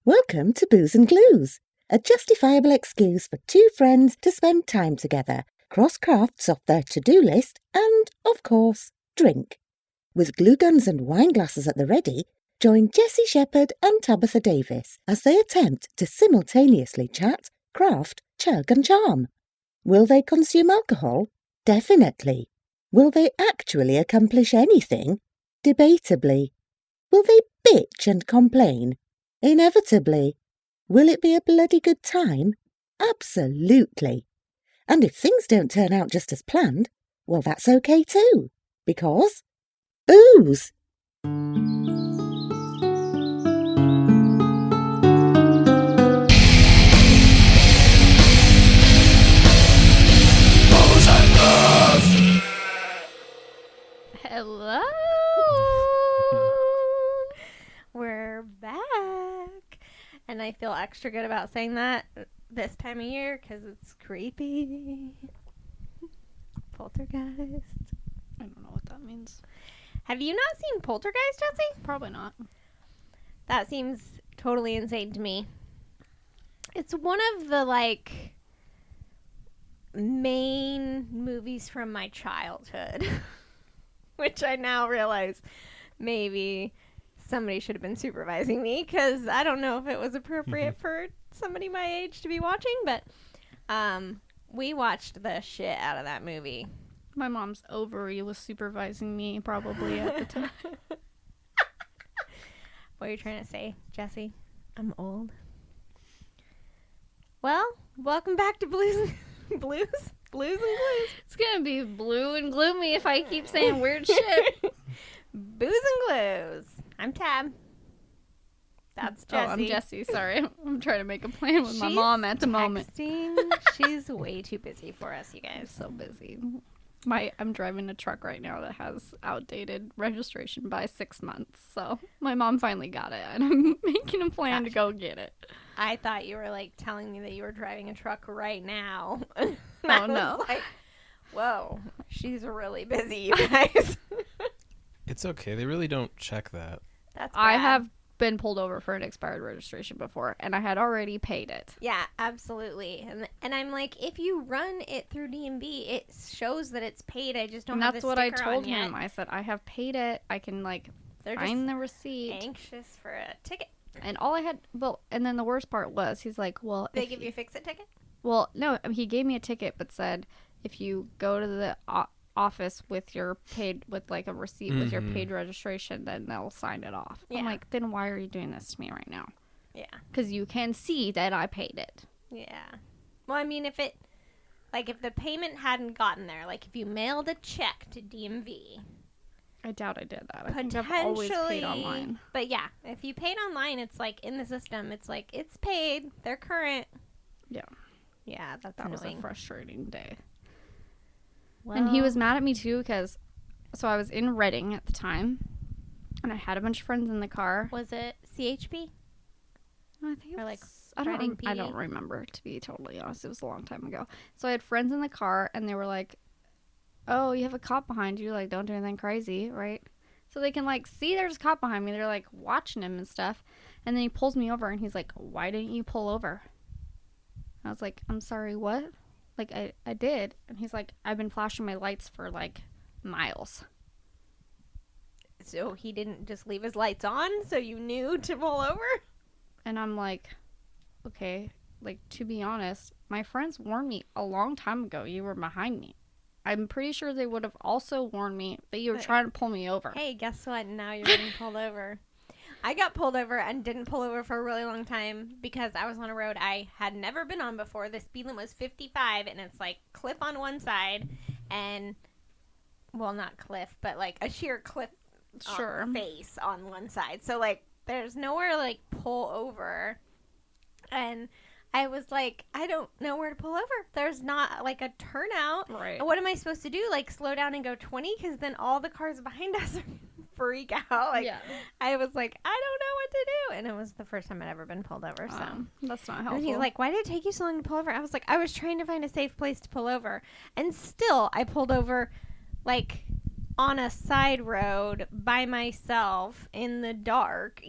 Welcome to Booze and Glues, a justifiable excuse for two friends to spend time together, cross crafts off their to-do list, and, of course, drink. With glue guns and wine glasses at the ready, join Jessye Shepherd and Tabitha Davis as they attempt to simultaneously chat, craft, chug and charm. Will they consume alcohol? Definitely. Will they actually accomplish anything? Debatably. Will they bitch and complain? Inevitably. Will it be a bloody good time? Absolutely. And if things don't turn out just as planned, well, that's okay too. Because booze! Hello! We're back. And I feel extra good about saying that this time of year because it's creepy. Poltergeist. I don't know what that means. Have you not seen Poltergeist, Jessye? Probably not. That seems totally insane to me. It's one of the, main movies from my childhood. Which I now realize maybe somebody should have been supervising me because I don't know if it was appropriate for somebody my age to be watching, but we watched the shit out of that movie. My mom's ovary was supervising me probably at the time. What are you trying to say, Jessye? I'm old. Well, welcome back to Blues and Glues. It's gonna be blue and gloomy if I keep saying weird shit. Booze and Glues. I'm Tab. That's Jessye. Oh, I'm Jessye. Sorry, I'm trying to make a plan with my mom at the moment. She's way too busy for us, you guys. So busy. I'm driving a truck right now that has outdated registration by 6 months. So my mom finally got it, and I'm making a plan to go get it. I thought you were telling me that you were driving a truck right now. Oh no! Whoa, she's really busy, you guys. It's okay. They really don't check that. That's bad. I have been pulled over for an expired registration before, and I had already paid it. Yeah, absolutely. And I'm like, if you run it through DMV, it shows that it's paid. I just don't have the sticker on yet. That's what I told him. I said, I have paid it. I can, They're find the receipt. Anxious for a ticket. And all I had, and then the worst part was, he's like, well, they give you a fix-it ticket? Well, no, he gave me a ticket, but said, if you go to the office with your paid, with a receipt with your paid registration, then they'll sign it off. Yeah. I'm like, then why are you doing this to me right now? Yeah. Because you can see that I paid it. Yeah. Well, I mean, if the payment hadn't gotten there, if you mailed a check to DMV. I doubt I did that. I think I've always paid online. But yeah, if you paid online, it's in the system. It's it's paid. They're current. Yeah. Yeah, that was a frustrating day. Well, and he was mad at me too because, so I was in Reading at the time, and I had a bunch of friends in the car. Was it CHP? I think it was. Reading I don't remember, to be totally honest. It was a long time ago. So I had friends in the car, and they were like, oh, you have a cop behind you, don't do anything crazy, right? So they can see there's a cop behind me. They're watching him and stuff. And then he pulls me over and he's like, why didn't you pull over? I was like, I'm sorry, what? I did. And he's like, I've been flashing my lights for miles. So he didn't just leave his lights on so you knew to pull over? And I'm like, okay, to be honest, my friends warned me a long time ago you were behind me. I'm pretty sure they would have also warned me that you were trying to pull me over. Hey, guess what? Now you're getting pulled over. I got pulled over and didn't pull over for a really long time because I was on a road I had never been on before. The speed limit was 55, and it's cliff on one side and, well, not cliff, but a sheer cliff face on one side. So, there's nowhere to pull over. And I was like, I don't know where to pull over. There's not a turnout. Right. And what am I supposed to do? Slow down and go 20? Because then all the cars behind us are freak out. Yeah. I was like, I don't know what to do. And it was the first time I'd ever been pulled over. So that's not helpful. And he's like, why did it take you so long to pull over? I was like, I was trying to find a safe place to pull over. And still, I pulled over on a side road by myself in the dark,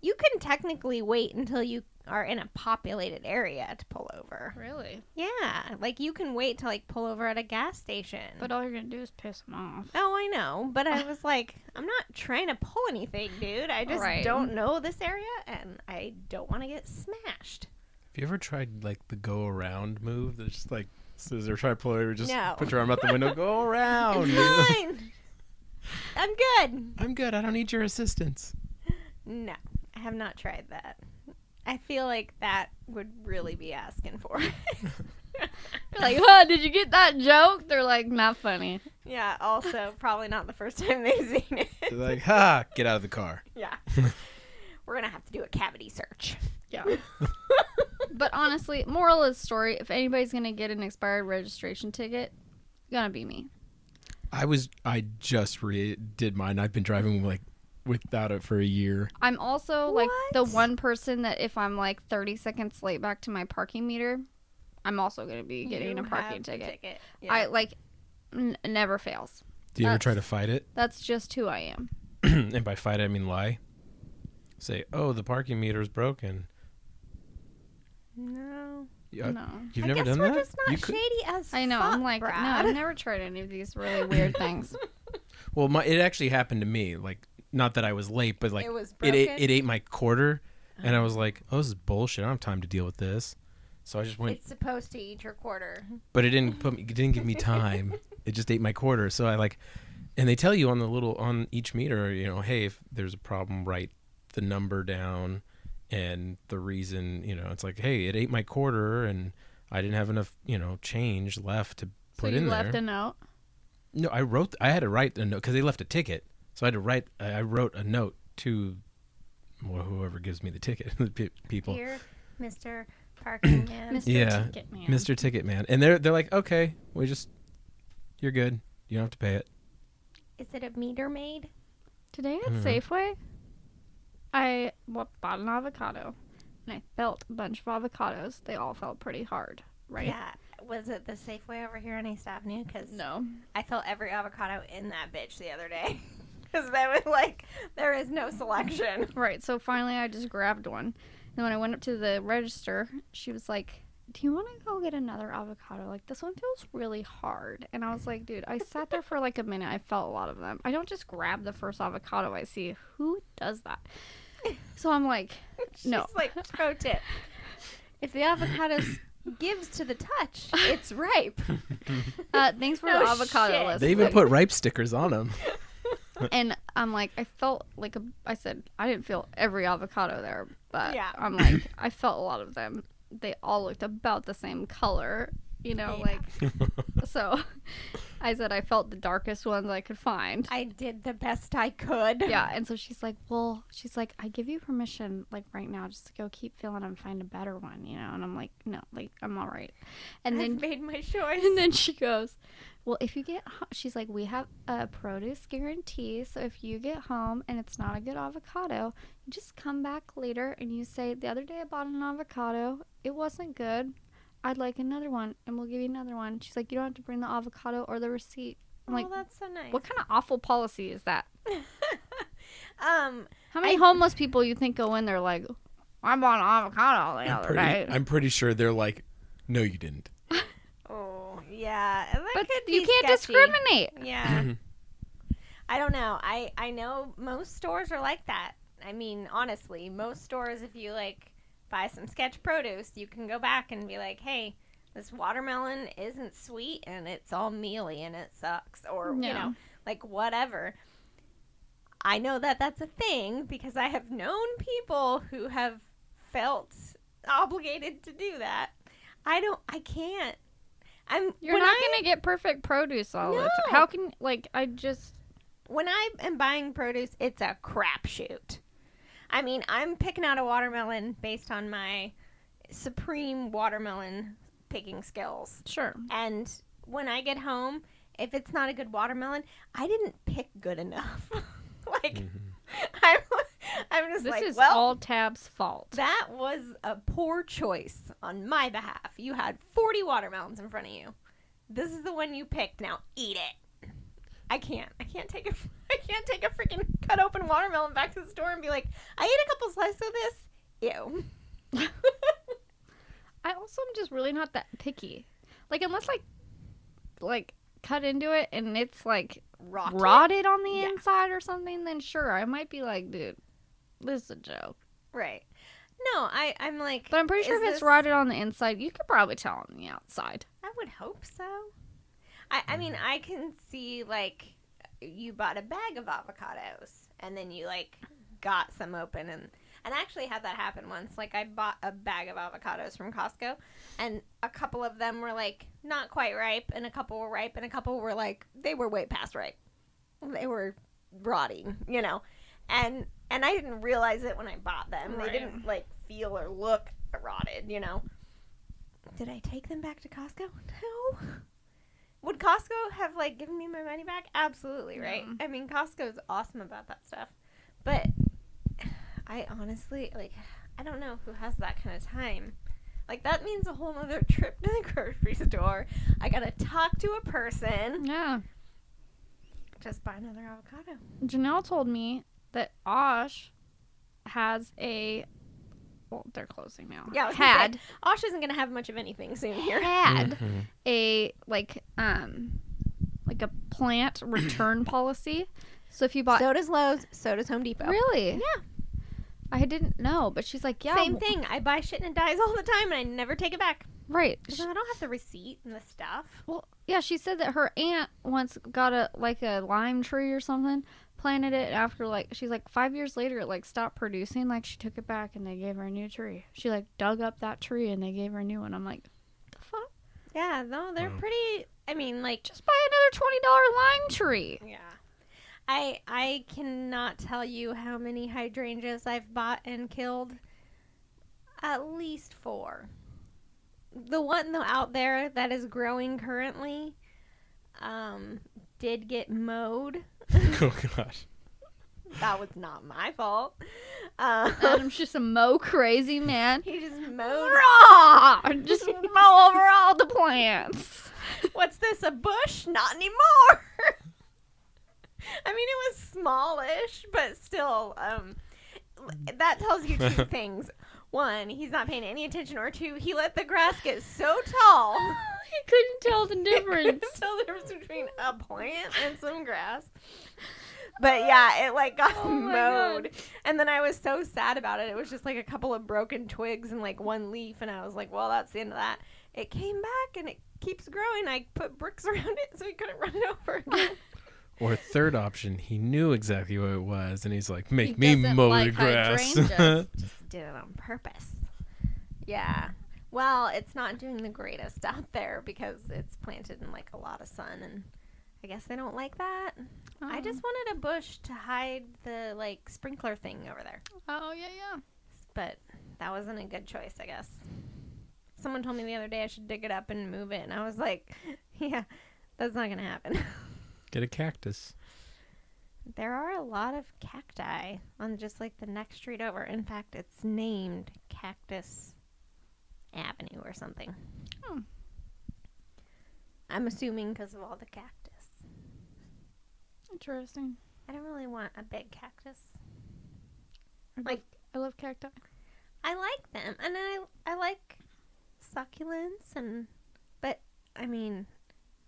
You can technically wait until you are in a populated area to pull over. Really? Yeah, like you can wait to like pull over at a gas station. But all you're gonna do is piss them off. Oh, I know, but I was like, I'm not trying to pull anything, dude. I just Right. don't know this area, and I don't want to get smashed. Have you ever tried like the go around move? That's just like, so they're trying to pull over, just No. put your arm out the window, go around. It's fine. I'm good. I'm good. I don't need your assistance. No, I have not tried that. I feel like that would really be asking for it. You're like, huh, did you get that joke? They're like, not funny. Yeah, also, probably not the first time they've seen it. They're like, ha, get out of the car. Yeah. We're going to have to do a cavity search. Yeah. But honestly, moral of the story, if anybody's going to get an expired registration ticket, it's going to be me. I just did mine. I've been driving like without it for a year. I'm also like the What? one person that if I'm like 30 seconds late back to my parking meter, I'm also going to be getting You a parking have the ticket. Yeah. I like never fails. Do you ever That's- try to fight it? That's just who I am. And by fight, I mean lie. Say, oh, the parking meter's broken. No. No. You've I never guess done we're that? just not You could- shady as I know. fuck, I'm like, Brad. no, I've never tried any of these really weird things. Well, it actually happened to me. Like, not that I was late, but like It was it broken? ate my quarter, and I was like, oh, this is bullshit. I don't have time to deal with this. So I just went, It's supposed to eat your quarter. but it didn't give me time. It just ate my quarter. So I like, and they tell you on each meter, you know, hey, if there's a problem, write the number down and the reason. You know, it's like, hey, it ate my quarter, and I didn't have enough, you know, change left to So put you in left there. a note? No, I had to write a note because they left a ticket. So I wrote a note to whoever gives me the ticket, the people. Here, Mr. Parking Man. Mr. Yeah, Ticket Man. Mr. Ticket Man. And they're like, okay, you're good. You don't have to pay it. Is it a meter maid? Today at Mhm. Safeway, I bought an avocado, and I felt a bunch of avocados. They all felt pretty hard, right? Yeah. Was it the Safeway over here on East Avenue? Because No. I felt every avocado in that bitch the other day. Because that was like, there is no selection. Right, so finally I just grabbed one. And when I went up to the register, she was like, do you want to go get another avocado? Like, this one feels really hard. And I was like, dude, I sat there for like a minute. I felt a lot of them. I don't just grab the first avocado I see. Who does that? So I'm like, no. She's like, pro tip. If the avocado gives to the touch, it's ripe. Thanks for No the avocado shit. list. They even put ripe stickers on them. And I'm like, I felt like I said, I didn't feel every avocado there, but Yeah. I'm like, I felt a lot of them. They all looked about the same color, you know, Yeah. like, so I said I felt the darkest ones I could find. I did the best I could. Yeah. And so she's like, I give you permission, like, right now, just to go keep feeling and find a better one, you know? And I'm like, no, like, I'm all right. And I've then made my choice. and then she goes, well, if you get home, she's like, we have a produce guarantee. So if you get home and it's not a good avocado, you just come back later and you say, the other day I bought an avocado. It wasn't good. I'd like another one, and we'll give you another one. She's like, you don't have to bring the avocado or the receipt. I'm like, oh, that's so nice. what kind of awful policy is that? Um, How many homeless people you think go in there like, I bought an avocado the other day? I'm pretty sure they're like, no, you didn't. oh, yeah. That But could you be can't sketchy. discriminate. Yeah. I don't know. I know most stores are like that. I mean, honestly, most stores, if you like buy some sketch produce, you can go back and be like, hey, this watermelon isn't sweet and it's all mealy and it sucks, or you Yeah. know, like whatever. I know that that's a thing because I have known people who have felt obligated to do that. I can't. You're not going to get perfect produce all the time. No. How can, like, when I am buying produce, it's a crapshoot. I mean, I'm picking out a watermelon based on my supreme watermelon picking skills. sure. And when I get home, if it's not a good watermelon, I didn't pick good enough. like, I'm just This like, is well, all Tab's fault. that was a poor choice on my behalf. You had 40 watermelons in front of you. This is the one you picked. Now eat it. I can't take a freaking cut open watermelon back to the store and be like, I ate a couple slices of this. Ew. I also am just really not that picky. Like, unless like cut into it and it's like rotted on the inside or something, then sure, I might be like, dude, this is a joke. Right. No, I'm like, but I'm pretty sure if it's rotted on the inside, you could probably tell on the outside. I would hope so. I mean, I can see, like, you bought a bag of avocados and then you like got some open, and I actually had that happen once. Like, I bought a bag of avocados from Costco, and a couple of them were like not quite ripe, and a couple were ripe, and a couple were like, they were way past ripe. They were rotting, you know, and I didn't realize it when I bought them. Right. They didn't like feel or look rotted, you know. Did I take them back to Costco? No. Would Costco have, like, given me my money back? Absolutely, right? I mean, Costco's awesome about that stuff. But I honestly, like, I don't know who has that kind of time. Like, that means a whole other trip to the grocery store. I gotta talk to a person. Yeah. Just buy another avocado. Janelle told me that Osh has a... Well, they're closing now. Yeah, had Osh isn't gonna have much of anything soon here. Had a like a plant return policy. So if you bought, So does Lowe's. So does Home Depot. really, Yeah. I didn't know, but she's like, yeah, Same thing. I buy shit and it dies all the time, and I never take it back. right. Because I don't have the receipt and the stuff. Well, yeah, she said that her aunt once got a lime tree or something, planted it after she's like 5 years later it like stopped producing. Like, she took it back and they gave her a new tree. She like dug up that tree and they gave her a new one. I'm like, the fuck? Yeah, no, they're pretty. I mean, like, Just buy another $20 lime tree. yeah. I cannot tell you how many hydrangeas I've bought and killed. At least 4. The one out there that is growing currently, did get mowed. Oh gosh. That was not my fault. Adam's just a mow crazy man. He just mowed. Raw! Just mow over all the plants. What's this, a bush? Not anymore. I mean, it was smallish, but still, that tells you 2 things. 1, he's not paying any attention, or 2, he let the grass get so tall. He couldn't tell the difference. Couldn't tell the difference between a plant and some grass. But yeah, it like got mowed. And then I was so sad about it. It was just like a couple of broken twigs and like 1 leaf, and I was like, well, that's the end of that. It came back and it keeps growing. I put bricks around it so he couldn't run it over again. Or third option, he knew exactly what it was, and he's like, make He me doesn't mow like the grass. hydrangeas. Just did it on purpose. Yeah. Well, it's not doing the greatest out there because it's planted in like a lot of sun, and I guess they don't like that. I just wanted a bush to hide the like sprinkler thing over there. Oh, yeah. But that wasn't a good choice, I guess. Someone told me the other day I should dig it up and move it, and I was like, yeah, that's not going to happen. Get a cactus. There are a lot of cacti on just like the next street over. In fact, it's named Cactus Avenue or something. Hmm. I'm assuming because of all the cactus. Interesting. I don't really want a big cactus. I love cacti. I like them, and I like succulents, but I mean,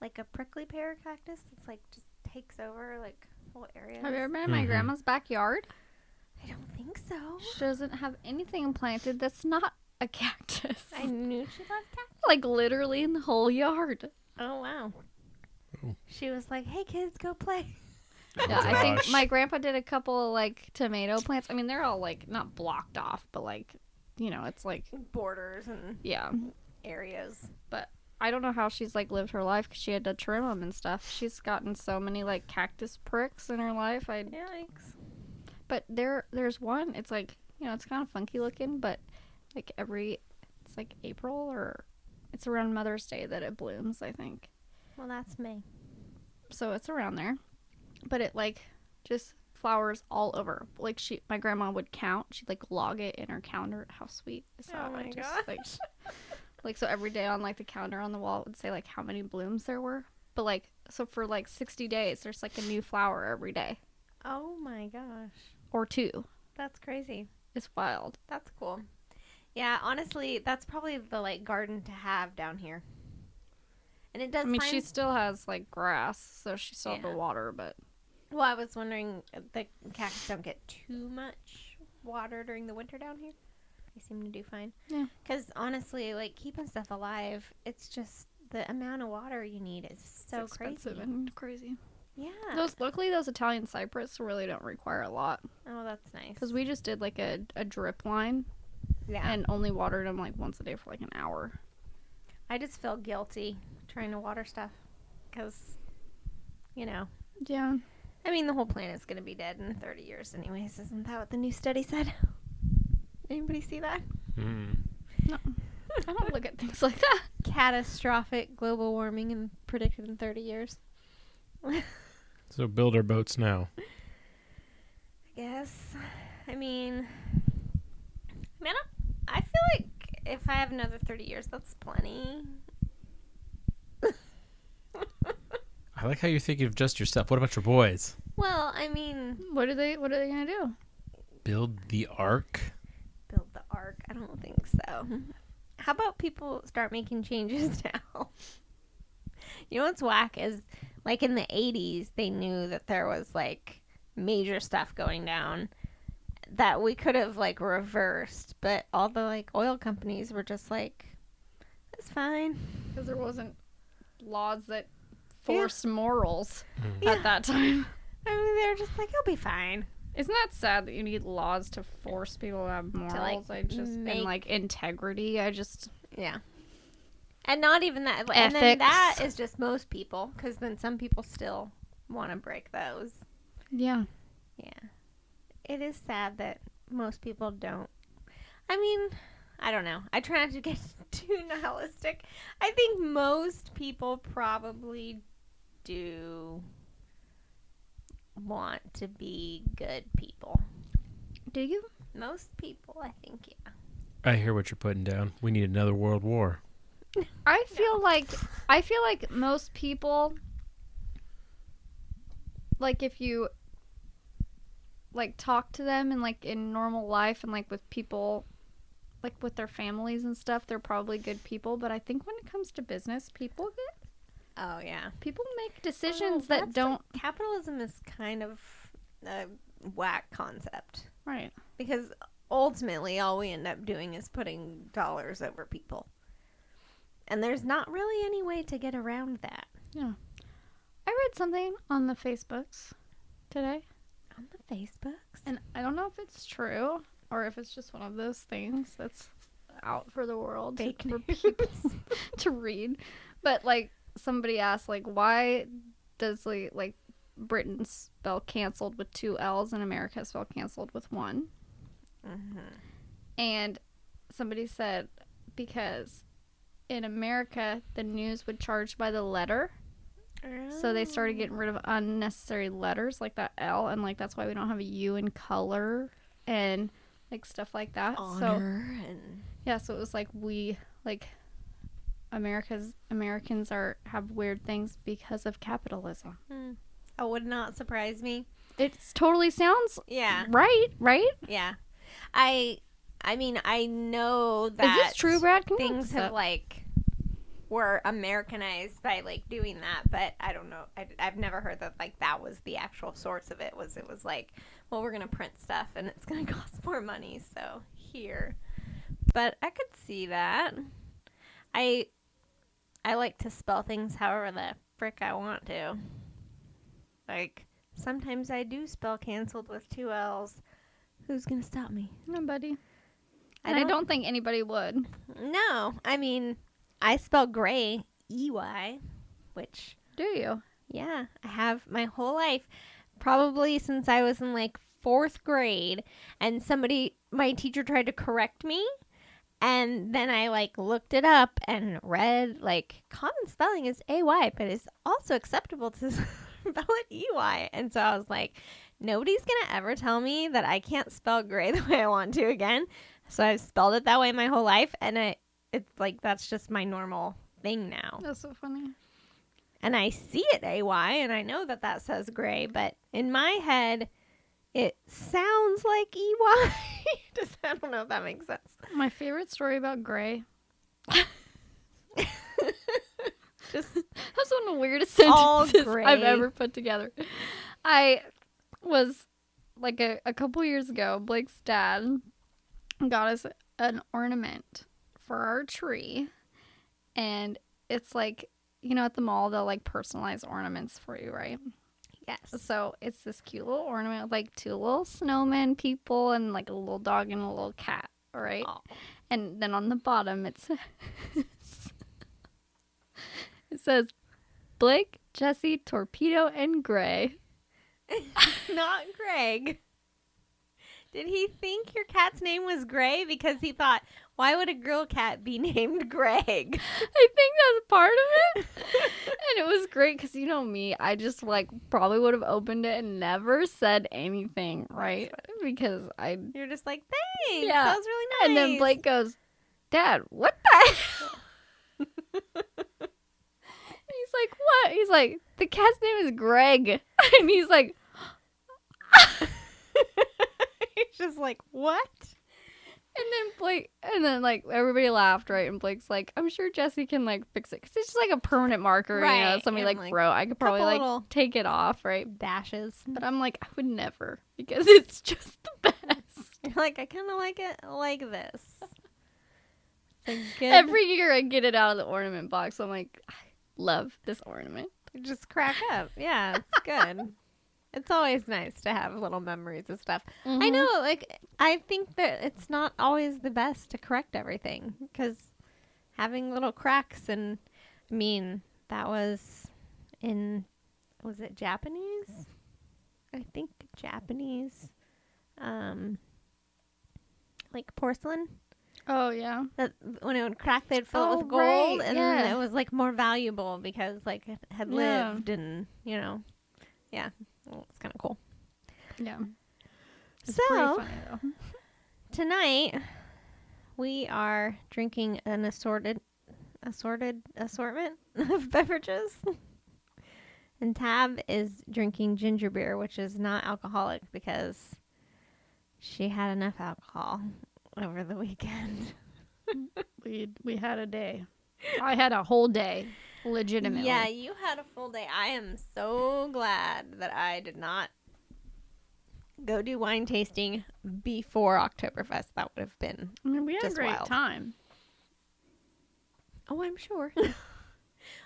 like a prickly pear cactus that's like just takes over like whole areas. Have you ever been in my grandma's backyard? I don't think so. She doesn't have anything planted that's not a cactus. I knew she loved cactus. Like, literally in the whole yard. Oh wow. Oh. She was like, "Hey kids, go play." Yeah, I think Gosh. my grandpa did a couple of, like, tomato plants. I mean, they're all, like, not blocked off, but, like, you know, it's like, Borders and yeah. areas. But I don't know how she's, like, lived her life because she had to trim them and stuff. She's gotten so many, like, cactus pricks in her life. Yikes. But there's one, it's, like, you know, it's kind of funky looking, but, like, it's, like, April or it's around Mother's Day that it blooms, I think. Well, that's May. So it's around there. But it, like, just flowers all over. Like, my grandma would count. She'd, like, log it in her calendar. How sweet is that? Oh my Just, gosh. like, so every day on, like, the calendar on the wall, it would say, like, how many blooms there were. But, like, So for like 60 days, there's like a new flower every day. Oh my gosh. Or 2. That's crazy. It's wild. That's cool. Yeah, honestly, that's probably the like garden to have down here. And it does. I mean, she still has like grass, so she still has Yeah. to water, but Well, I was wondering, the cactus don't get too much water during the winter down here. They seem to do fine. Yeah. Because honestly, like keeping stuff alive, it's just the amount of water you need is so it's expensive crazy. and crazy. Yeah. Luckily, those Italian cypress really don't require a lot. Oh, that's nice. Because we just did like a drip line Yeah. and only watered them like once a day for like an hour. I just feel guilty trying to water stuff. Because, you know. Yeah. I mean, the whole planet's going to be dead in 30 years anyways. Isn't that what the new study said? Anybody see that? No. I don't look at things like that. Catastrophic global warming and predicted in 30 years. So build our boats now. I guess. I mean, I feel like if I have another 30 years, that's plenty. I like how you're thinking of just yourself. What about your boys? Well, I mean, What are they gonna do? Build the ark? build the ark. I don't think so. How about people start making changes now? You know what's whack is, like, in the 80s, they knew that there was, like, major stuff going down that we could have, like, reversed. But all the, like, oil companies were just like, it's fine. Because there wasn't laws that forced morals Yeah. at that time. I mean, they're just like, it'll be fine. Isn't that sad that you need laws to force people to have morals? And like integrity. Yeah. And not even that. Ethics. And then that is just most people, because then some people still want to break those. Yeah. Yeah. It is sad that most people don't. I mean, I don't know. I try not to get too nihilistic. I think most people probably do want to be good people. Do you? Most people, I think, yeah. I hear what you're putting down. We need another world war. I feel like most people, like if you like talk to them and like in normal life and like with people like with their families and stuff, they're probably good people, but I think when it comes to business, people Yeah. make decisions Well, that that's don't capitalism is kind of a whack concept, right. because ultimately all we end up doing is putting dollars over people. And there's not really any way to get around that. Yeah. I read something on the Facebooks today, On the Facebooks? and I don't know if it's true or if it's just one of those things that's out for the world Fake for news. people to read. But like somebody asked, like, why does like Britain spell canceled with 2 L's and America spell canceled with 1? Mm-hmm. And somebody said because in America the news would charge by the letter. So they started getting rid of unnecessary letters like that L, and like that's why we don't have a U in color and like stuff like that. Honor and Yeah, so it was like we like Americans have weird things because of capitalism. Oh, would not surprise me. It totally sounds Yeah. right? Yeah. I mean, I know that Is this true, Brad? Can you look things this have up? like were Americanized by like doing that, but I don't know. I've never heard that like that was the actual source of it. It was like, well, we're gonna print stuff and it's gonna cost more money, so here. But I could see that. I like to spell things however the frick I want to. Like sometimes I do spell canceled with 2 L's. Who's gonna stop me? Nobody. And I don't think anybody would. No, I mean, I spell gray EY, which, Do you? yeah, I have my whole life, probably since I was in like 4th grade, and my teacher tried to correct me, and then I like looked it up and read like common spelling is AY, but it's also acceptable to spell it EY, and so I was like, nobody's gonna ever tell me that I can't spell gray the way I want to again. So I've spelled it that way my whole life, and it's like that's just my normal thing now. That's so funny. And I see it AY, and I know that says gray, but in my head, it sounds like EY. I don't know if that makes sense. My favorite story about gray. Just That's one of the weirdest all sentences gray. I've ever put together. I was like a couple years ago, Blake's dad got us an ornament for our tree. And it's like, you know, at the mall, they'll like personalize ornaments for you, right? Yes. So it's this cute little ornament with like two little snowman people and like a little dog and a little cat, all right? Aw. And then on the bottom it says, it says Blake, Jessye, Torpedo, and Gray. Not Greg. Did he think your cat's name was Gray? Because he thought, why would a girl cat be named Greg? I think that's part of it. And it was great because, you know me, I just like probably would have opened it and never said anything, right? Because You're just like, thanks. Yeah. That was really nice. And then Blake goes, Dad, what the hell? He's like, what? He's like, the cat's name is Greg. And he's like, He's just like, what? and then like everybody laughed, right? And Blake's like, I'm sure Jessye can like fix it. Because it's just like a permanent marker, you know? Right, Somebody and, like like, wrote, I could probably couple like little- take it off, right? Dashes. But I'm like, I would never. Because it's just the best. You're like, I kind of like it like this. It's a good. Every year I get it out of the ornament box. I'm like, I love this ornament. You just crack up. Yeah, it's good. It's always nice to have little memories and stuff. I know, like, I think that it's not always the best to correct everything because having little cracks and, I mean, that was it Japanese? I think Japanese, like porcelain. Oh, yeah. That when it would crack, they'd fill it Oh, with gold, right, and yeah. it was like more valuable because like it had Yeah. lived, and you know, yeah, well, it's kind of cool. Yeah. It's So pretty funny, though. tonight we are drinking an assortment of beverages, and Tab is drinking ginger beer, which is not alcoholic because she had enough alcohol over the weekend. We had a day. I had a whole day, legitimately. Yeah, you had a full day. I am so glad that I did not go do wine tasting before Oktoberfest. That would have been. I mean, we had a just great wild. time. Oh, I'm sure.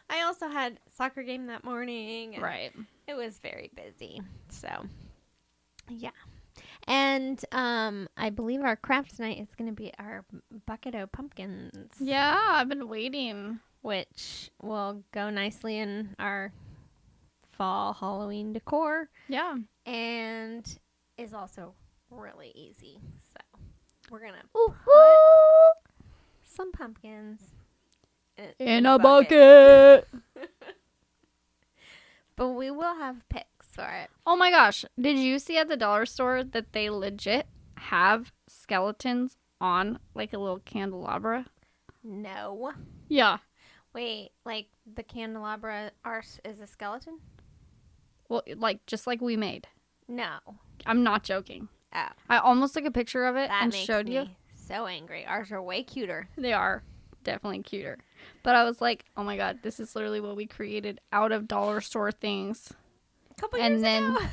I also had soccer game that morning. And Right. It was very busy. So, yeah. And I believe our craft tonight is going to be our bucket o' pumpkins. Yeah, I've been waiting. Which will go nicely in our fall Halloween decor. Yeah. And is also really easy. So we're going to Ooh, put some pumpkins in a bucket. But we will have picks for it. Oh my gosh. Did you see at the dollar store that they legit have skeletons on like a little candelabra? No. Yeah. Wait, like the candelabra is a skeleton? Well, like just like we made. No. I'm not joking. Oh, I almost took a picture of it that and makes showed me you. so angry. Ours are way cuter. They are definitely cuter. But I was like, oh my god, this is literally what we created out of dollar store things. A couple And years then ago.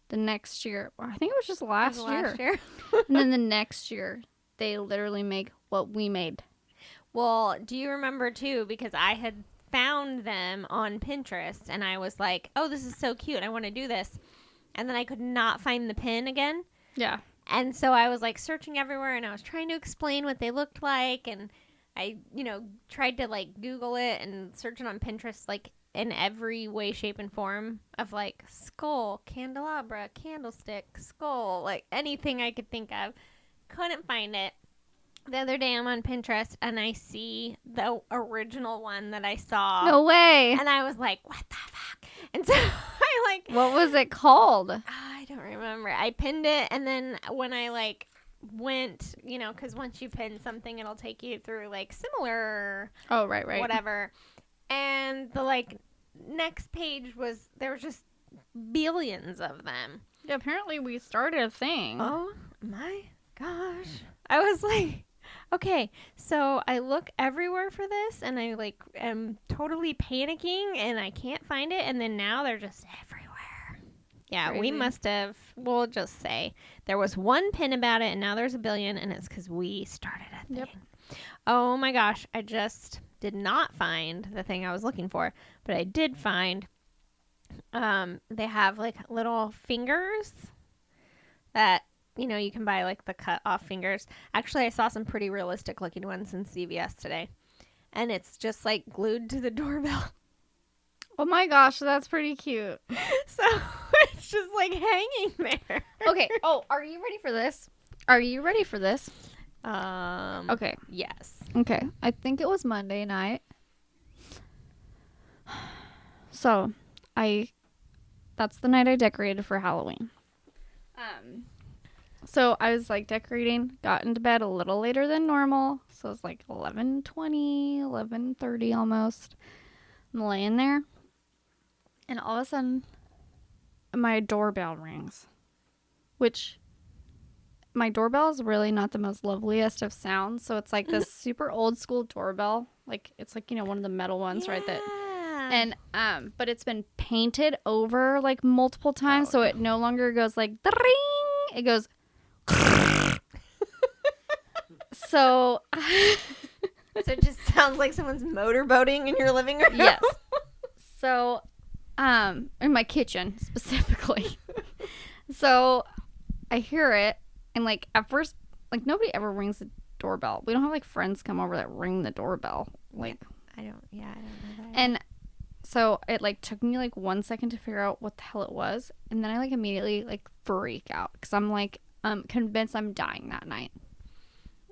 the next year, I think it was just last Was year. last year. And then the next year, they literally make what we made. Well, do you remember too? Because I had found them on Pinterest and I was like, oh, this is so cute. I want to do this. And then I could not find the pin again. Yeah. And so I was like searching everywhere and I was trying to explain what they looked like. And I, tried to like Google it and search it on Pinterest, like in every way, shape, and form of like skull, candelabra, candlestick, skull, like anything I could think of. Couldn't find it. The other day I'm on Pinterest and I see the original one that I saw. No way. And I was like, what the fuck? And so I like, What was it called? I don't remember. I pinned it. And then when I like went, because once you pin something, it'll take you through like similar Oh, right. whatever. And the like next page there was just billions of them. Yeah, apparently we started a thing. Oh my gosh. I was like, okay, so I look everywhere for this and I like am totally panicking and I can't find it, and then now they're just everywhere. Yeah, we Crazy. must have, we'll just say there was one pin about it and now there's a billion, and it's because we started a thing. Yep. Oh my gosh, I just did not find the thing I was looking for, but I did find they have like little fingers that, you know, you can buy like the cut off fingers. Actually, I saw some pretty realistic looking ones in CVS today, and it's just like glued to the doorbell. Oh my gosh, that's pretty cute. So it's just like hanging there. Okay. Oh, are you ready for this? Are you ready for this? Okay. Yes. Okay. I think it was Monday night. So, that's the night I decorated for Halloween. So I was like decorating, got into bed a little later than normal. So it was like 11:20, 11:30 almost. I'm laying there. And all of a sudden, my doorbell rings. Which, my doorbell is really not the most loveliest of sounds. So it's like this super old school doorbell. Like, it's like, you know, one of the metal ones, right? That, and, but it's been painted over like multiple times. So it no longer goes like, ding! It goes, so it just sounds like someone's motorboating in your living room. yes. So, in my kitchen specifically. So, I hear it, and like at first, like nobody ever rings the doorbell. We don't have like friends come over that ring the doorbell. Like, I don't know that. and so it like took me like 1 second to figure out what the hell it was, and then I like immediately like freak out because I'm like convinced I'm dying that night.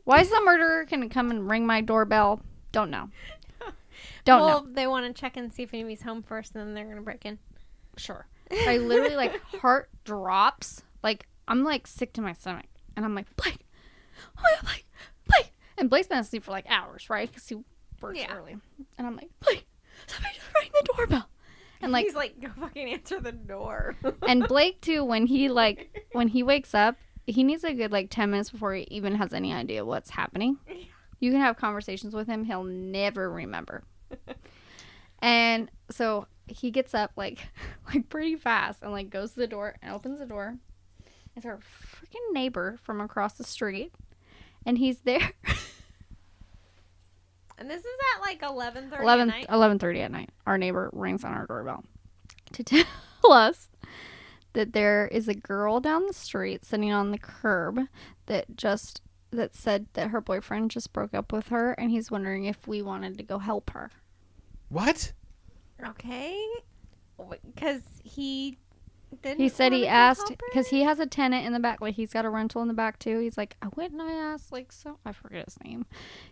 Why is the murderer gonna come and ring my doorbell? Don't know. Don't know. Well, they want to check and see if anybody's home first, and then they're gonna break in. Sure. I literally like heart drops. Like I'm like sick to my stomach, and I'm like Blake, oh my God, Blake, and Blake's been asleep for like hours, right? Because he works early, and I'm like Blake, somebody just rang the doorbell, and like he's like, go fucking answer the door. and Blake too, when he wakes up, he needs a good like 10 minutes before he even has any idea what's happening. You can have conversations with him, he'll never remember. And so he gets up like pretty fast and like goes to the door and opens the door. It's our freaking neighbor from across the street, and he's there. And this is at like 11:30 at night. 11:30 at night. Our neighbor rings on our doorbell to tell us that there is a girl down the street sitting on the curb that said that her boyfriend just broke up with her, and he's wondering if we wanted to go help her. What? Okay. Because he didn't. He said wanna he go asked help her? because he has a tenant in the back, like he's got a rental in the back too. He's like, I went and I asked, like, so I forget his name.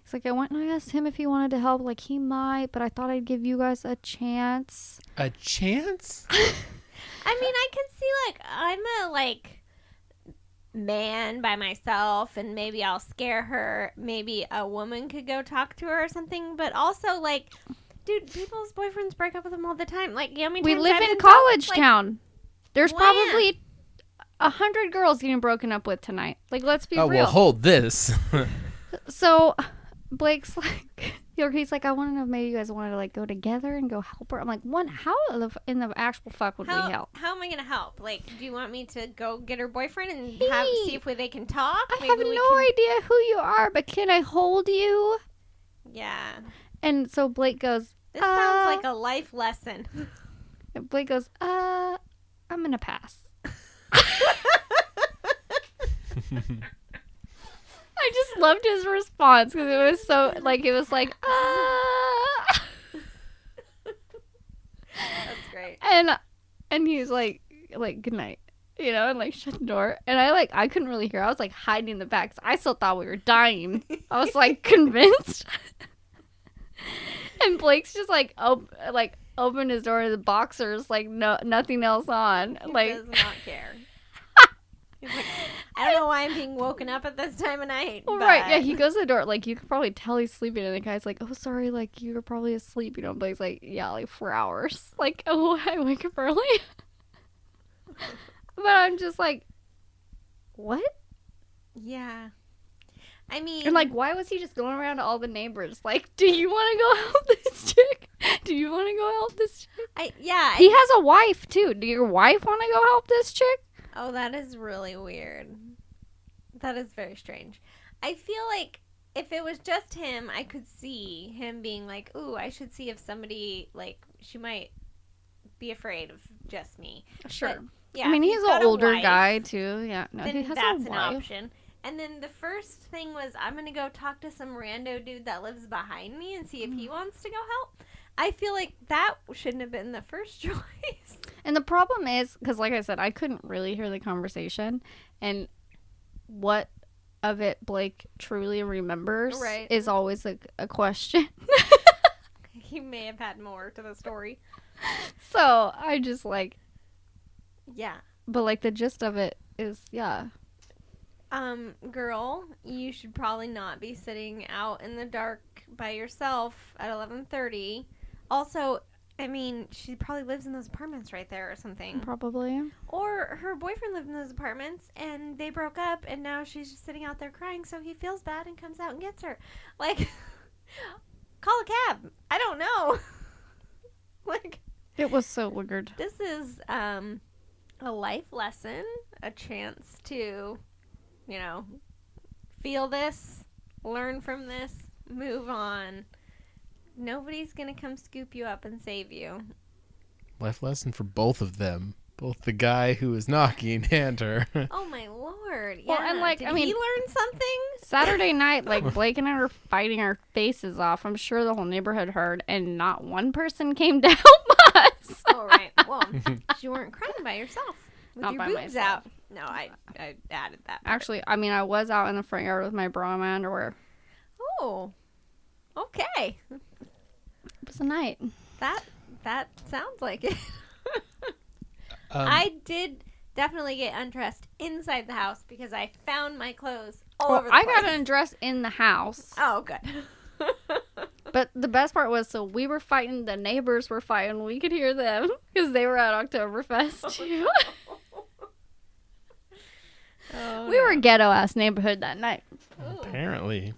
He's like, I went and I asked him if he wanted to help, like he might, but I thought I'd give you guys a chance. A chance? I mean, I can see like I'm a like man by myself, and maybe I'll scare her. Maybe a woman could go talk to her or something. But also, like, dude, people's boyfriends break up with them all the time. Like, you know how many We times live I've in been college like, town. There's when? probably 100 girls getting broken up with tonight. Like, let's be Oh, real. well, hold this. So Blake's like, he's like, I want to know if maybe you guys wanted to like go together and go help her. I'm like, how in the actual fuck would we help? How am I gonna help? Like, do you want me to go get her boyfriend and Hey, see if they can talk? I Maybe have we no can... idea who you are, but can I hold you? Yeah, And so Blake goes, this sounds like a life lesson. and Blake goes, I'm gonna pass. I just loved his response because it was so like it was like That's great. and he was like good night, you know, and like shut the door, and I couldn't really hear. I was like hiding in the back 'cause I still thought we were dying. I was like convinced. And Blake's just opened his door to the boxers, like nothing else on. He like does not care. He's like, I don't know why I'm being woken up at this time of night. Well, but... right, yeah, he goes to the door, like, you could probably tell he's sleeping, and the guy's like, oh, sorry, like, you were probably asleep, you know, but he's like, yeah, like, 4 hours. Like, oh, I wake up early. But I'm just like, what? Yeah. I mean... And, like, why was he just going around to all the neighbors? Like, do you want to go help this chick? Do you want to go help this chick? He has a wife, too. Do your wife want to go help this chick? Oh, that is really weird. That is very strange. I feel like if it was just him, I could see him being like, ooh, I should see if somebody, like, she might be afraid of just me. Sure. But, yeah, I mean, he's an older wife, guy, too. Yeah, no, then he has that's a an wife. option. And then the first thing was, I'm going to go talk to some rando dude that lives behind me and see if he wants to go help. I feel like that shouldn't have been the first choice. And the problem is, because like I said, I couldn't really hear the conversation. And what of it Blake truly remembers is always a question. He may have had more to the story. So I just like... Yeah. But like the gist of it is, yeah. Girl, you should probably not be sitting out in the dark by yourself at 11:30. Also, I mean, she probably lives in those apartments right there or something. Probably. Or her boyfriend lived in those apartments and they broke up and now she's just sitting out there crying, so he feels bad and comes out and gets her. Like, call a cab. I don't know. Like, it was so weird. This is a life lesson, a chance to, you know, feel this, learn from this, move on. Nobody's going to come scoop you up and save you. Life lesson for both of them. Both the guy who was knocking and her. Oh, my Lord. Yeah. Well, and like, Did I mean, he learn something? Saturday night, like, Blake and I were fighting our faces off. I'm sure the whole neighborhood heard, and not one person came to help us. Oh, right. Well, you weren't crying by yourself. With Not your by boobs myself. out. No, I added that part. Actually, I mean, I was out in the front yard with my bra and my underwear. Oh, okay. It was a night. That sounds like it. I did definitely get undressed inside the house because I found my clothes all over the place. I got undressed in the house. Oh, good. But the best part was, so we were fighting, the neighbors were fighting, we could hear them because they were at Oktoberfest too. We were ghetto-ass neighborhood that night. Apparently.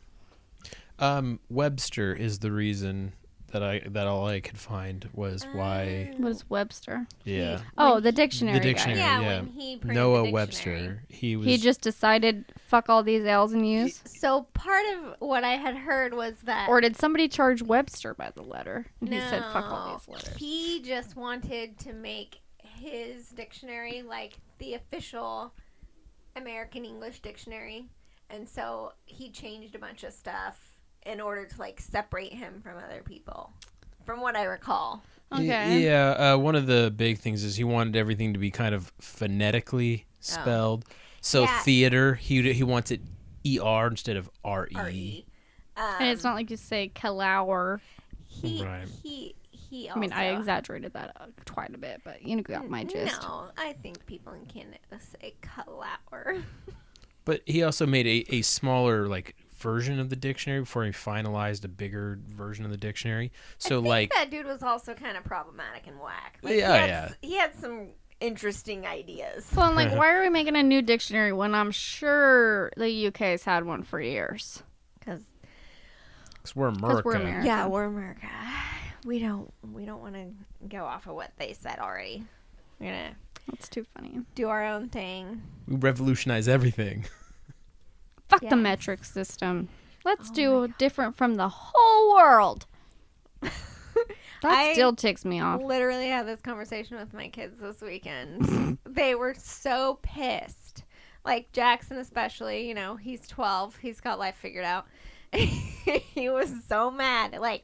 Webster is the reason that all I could find was why. What is Webster? Yeah. The dictionary. The dictionary. Yeah, Yeah. when he printed Noah the Webster. He was. He just decided, fuck all these L's and U's. So part of what I had heard was that... Or did somebody charge Webster by the letter? And he said, fuck all No, these letters. he just wanted to make his dictionary like the official American English dictionary. And so he changed a bunch of stuff in order to like separate him from other people, from what I recall. Okay. Yeah, one of the big things is he wanted everything to be kind of phonetically spelled. So Yeah. theater, he wants it ER instead of RE. R-E. And it's not like you say Kalauer. Right. He also... I mean, I exaggerated that quite a bit, but you got my gist. No, I think people in Canada say Kalauer. But he also made a smaller like version of the dictionary before he finalized a bigger version of the dictionary. So I think like that dude was also kind of problematic and whack. Like, he had some interesting ideas. Well, I'm like, why are we making a new dictionary when I'm sure the UK's had one for years? Because we're America. we're America. yeah, we're America. We don't want to go off of what they said already. We're gonna That's too funny. do our own thing. We revolutionize everything. Fuck the Yes. metric system. Let's do different from the whole world. That still ticks me off. Literally had this conversation with my kids this weekend. They were so pissed. Like Jackson especially, you know, he's 12. He's got life figured out. He was so mad. Like,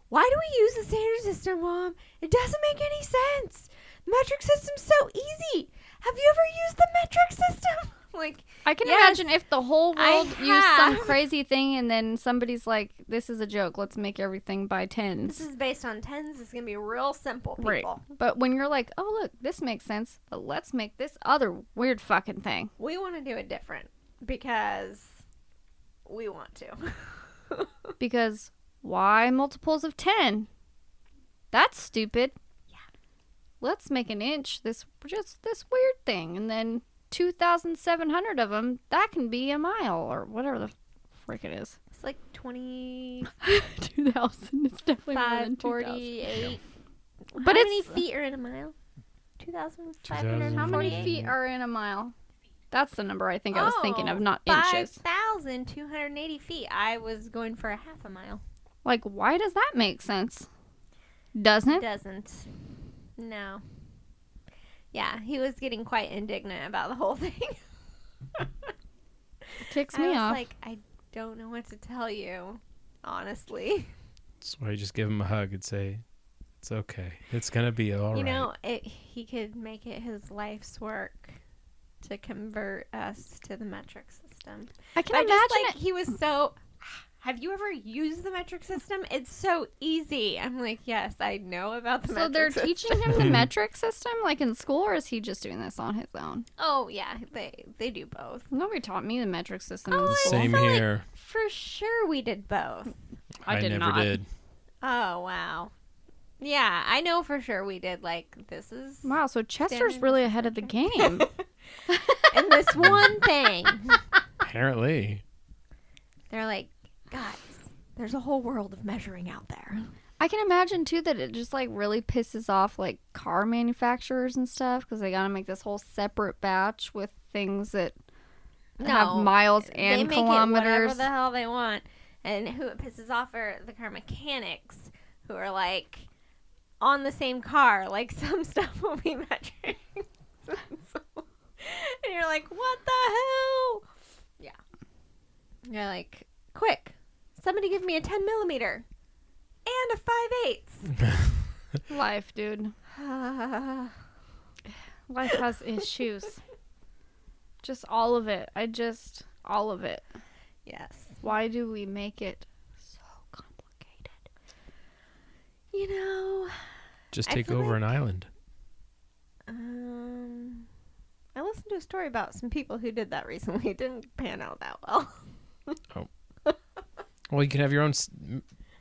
why do we use the standard system, Mom? It doesn't make any sense. The metric system's so easy. Have you ever used the metric system? Like, I can yes, imagine if the whole world used some have. crazy thing and then somebody's like, this is a joke, let's make everything by tens. This is based on tens. It's going to be real simple, people. Right. But when you're like, oh, look, this makes sense, but let's make this other weird fucking thing. We want to do it different because we want to. Because why multiples of 10? That's stupid. Yeah. Let's make an inch, this weird thing, and then 2,700 of them, that can be a mile or whatever the frick it is. It's like 20. 2,000. It's definitely more than 2,000. 548. But how it's many feet are in a mile? 2,548. How many feet are in a mile? That's the number I think I was thinking of, not inches. 5,280 feet. I was going for a half a mile. Like, why does that make sense? Doesn't it? Doesn't. No. Yeah, he was getting quite indignant about the whole thing. Ticks I me was off. like, I don't know what to tell you, honestly. That's why you just give him a hug and say, it's okay. It's going to be all right. You know, he could make it his life's work to convert us to the metric system. I can I imagine just, like, it. he was so... Have you ever used the metric system? It's so easy. I'm like, yes, I know about the So they're metric system. teaching him the metric system, like in school, or is he just doing this on his own? Oh, yeah, they do both. Nobody taught me the metric system Oh, in I school. Same feel like- here. For sure we did both. I did never not. did. Oh, wow. Yeah, I know for sure we did. Like, this is... Wow, so Chester's Standard really is ahead of the metric. game. in this one thing. Apparently. They're like, guys, there's a whole world of measuring out there. I can imagine too that it just like really pisses off like car manufacturers and stuff because they gotta make this whole separate batch with things that have miles and they make kilometers. it whatever the hell they want. And who it pisses off are the car mechanics who are like on the same car. Like some stuff will be measuring. And you're like, what the hell? Yeah. You're like, quick, somebody give me a 10 millimeter and a 5/8. Life, dude. Life has issues. Just all of it. All of it. Yes. Why do we make it so complicated? You know, Just I take feel over an like- island. I listened to a story about some people who did that recently. It didn't pan out that well. Well, you can have your own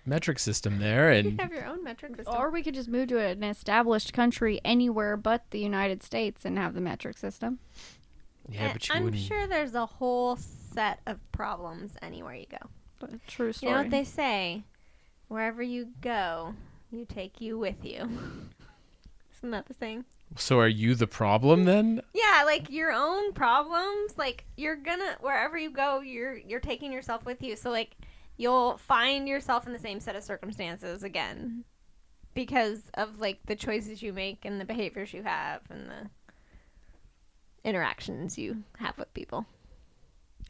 metric system there, You and have your own metric system. Or we could just move to an established country anywhere but the United States and have the metric system. yeah, And but you I'm wouldn't. sure there's a whole set of problems anywhere you go. But true You story. know what they say? Wherever you go, you take you with you. Isn't that the saying? So are you the problem then? Yeah, like your own problems. Like you're gonna wherever you go, you're taking yourself with you. So like you'll find yourself in the same set of circumstances again because of like the choices you make and the behaviors you have and the interactions you have with people.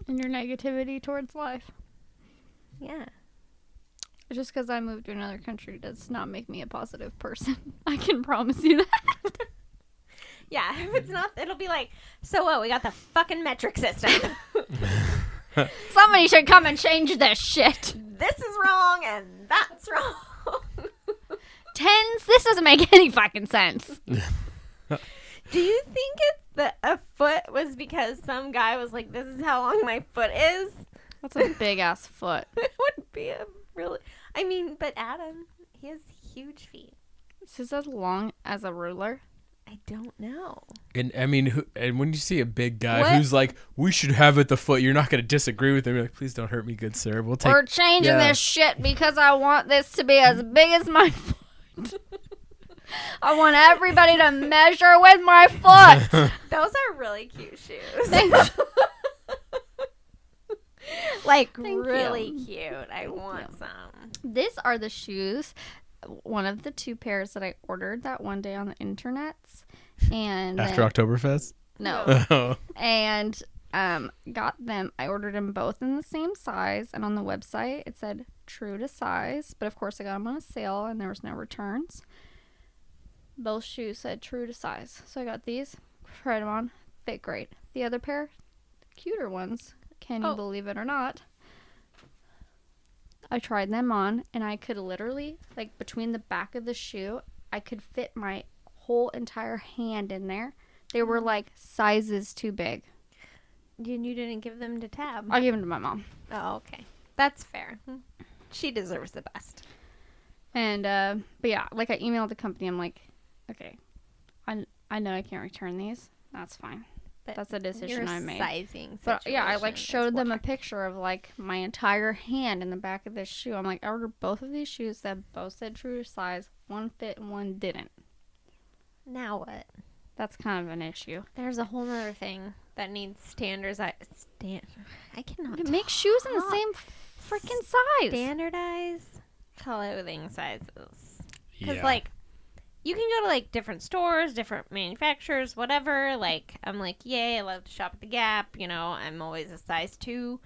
And your negativity towards life. Yeah. Just because I moved to another country does not make me a positive person. I can promise you that. Yeah, if it's not, it'll be like, so what? We got the fucking metric system. Somebody should come and change this shit. This is wrong and that's wrong. Tens? This doesn't make any fucking sense. Do you think it's a foot was because some guy was like, this is how long my foot is? That's a big ass foot. It would be a really... I mean, but Adam, he has huge feet. Is this as long as a ruler? I don't know. And I mean, and when you see a big guy What? who's like, "We should have it the foot," you're not going to disagree with him. You're like, "Please don't hurt me, good sir. We'll take." We're changing yeah. this shit because I want this to be as big as my foot. I want everybody to measure with my foot. Those are really cute shoes. Thanks. Like, Thank really you. cute. I want some. These are the shoes. One of the two pairs that I ordered that one day on the internets. And After Oktoberfest. no. Oh. And got them. I ordered them both in the same size, and on the website it said true to size, but of course I got them on a sale and there was no returns. Both shoes said true to size, so I got these, tried them on, fit great. The other pair cuter ones. Can you Oh. believe it or not? I tried them on, and I could literally, like, between the back of the shoe, I could fit my whole entire hand in there. They were, like, sizes too big. You didn't give them to Tab. I gave them to my mom. Oh, okay. That's fair. She deserves the best. And, but yeah, like, I emailed the company. I'm like, okay, I know I can't return these. That's fine. But That's a decision your I made. sizing But yeah, I like situation is showed them a whack. picture of like my entire hand in the back of this shoe. I'm like, I ordered both of these shoes that both said true to size. One fit and one didn't. Now what? That's kind of an issue. There's a whole other thing that needs standards. I cannot Make shoes in the talk. same freaking size. Standardized clothing sizes. Because Yeah. like, you can go to like different stores, different manufacturers, whatever. Like, I'm like, yay, I love to shop at the Gap. You know, I'm always a size 2.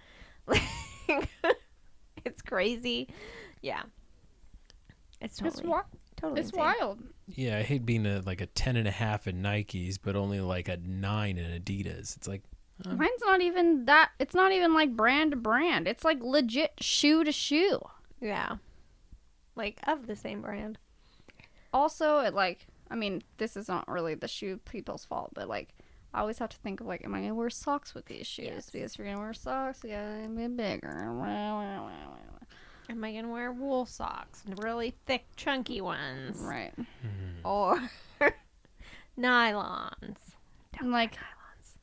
Like, it's crazy. Yeah. It's totally, totally It's insane. wild. Yeah, I hate being a 10.5 in Nikes, but only like a 9 in Adidas. It's like, Mine's not even that. It's not even like brand to brand. It's like legit shoe to shoe. Yeah. Like, of the same brand. Also, it like, I mean, this is not really the shoe people's fault, but like, I always have to think of like, am I gonna wear socks with these shoes? Yes. Because if you're gonna wear socks, you gotta be bigger. Am I going to wear wool socks? Really thick, chunky ones? Right. Or nylons? And like,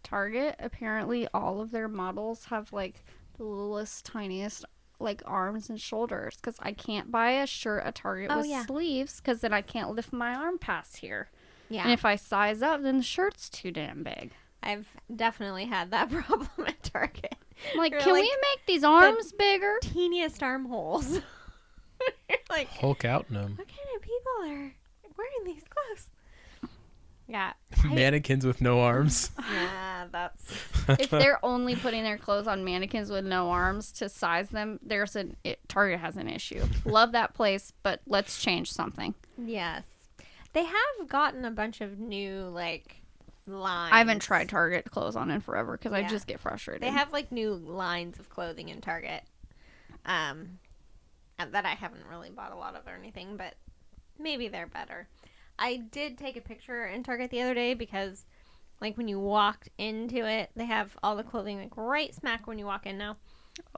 Target, apparently all of their models have like the littlest, tiniest like arms and shoulders. Because I can't buy a shirt at Target with sleeves, because then I can't lift my arm past here. Yeah. And if I size up, then the shirt's too damn big. I've definitely had that problem at Target. I'm like, You're can like we make these arms bigger? Teeniest armholes. You're like, Hulk out in them. what kind of people are wearing these clothes? Yeah. Mannequins with no arms. Yeah, that's... If they're only putting their clothes on mannequins with no arms to size them, Target has an issue. Love that place, but let's change something. Yes. They have gotten a bunch of new, like, lines. I haven't tried Target clothes on in forever because I Yeah. just get frustrated. They have, like, new lines of clothing in Target. That I haven't really bought a lot of or anything, but maybe they're better. I did take a picture in Target the other day because, like, when you walked into it, they have all the clothing, like, right smack when you walk in now.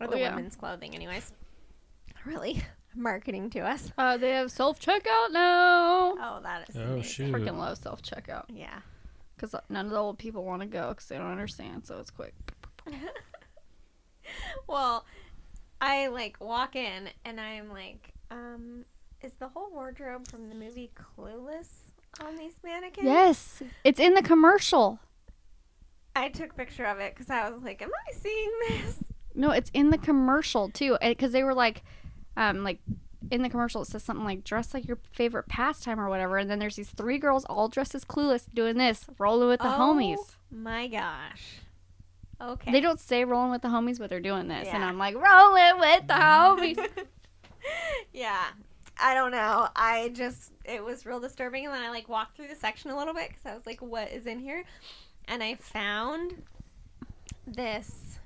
Or the women's clothing, anyways. Really marketing to us. They have self-checkout now. Oh, that is Oh, amazing. shoot. Freaking love self-checkout. Yeah. Because none of the old people want to go because they don't understand, so it's quick. Well, I, like, walk in, and I'm like, is the whole wardrobe from the movie Clueless on these mannequins? Yes, it's in the commercial. I took a picture of it because I was like, am I seeing this? No, it's in the commercial too, because they were like in the commercial it says something like dress like your favorite pastime or whatever, and then there's these 3 girls all dressed as Clueless doing this, rolling with the homies. My gosh. Okay. They don't say rolling with the homies, but they're doing this, and Yeah. I'm like rolling with the homies. Yeah. I don't know. It was real disturbing, and then I, like, walked through the section a little bit because I was like, what is in here? And I found this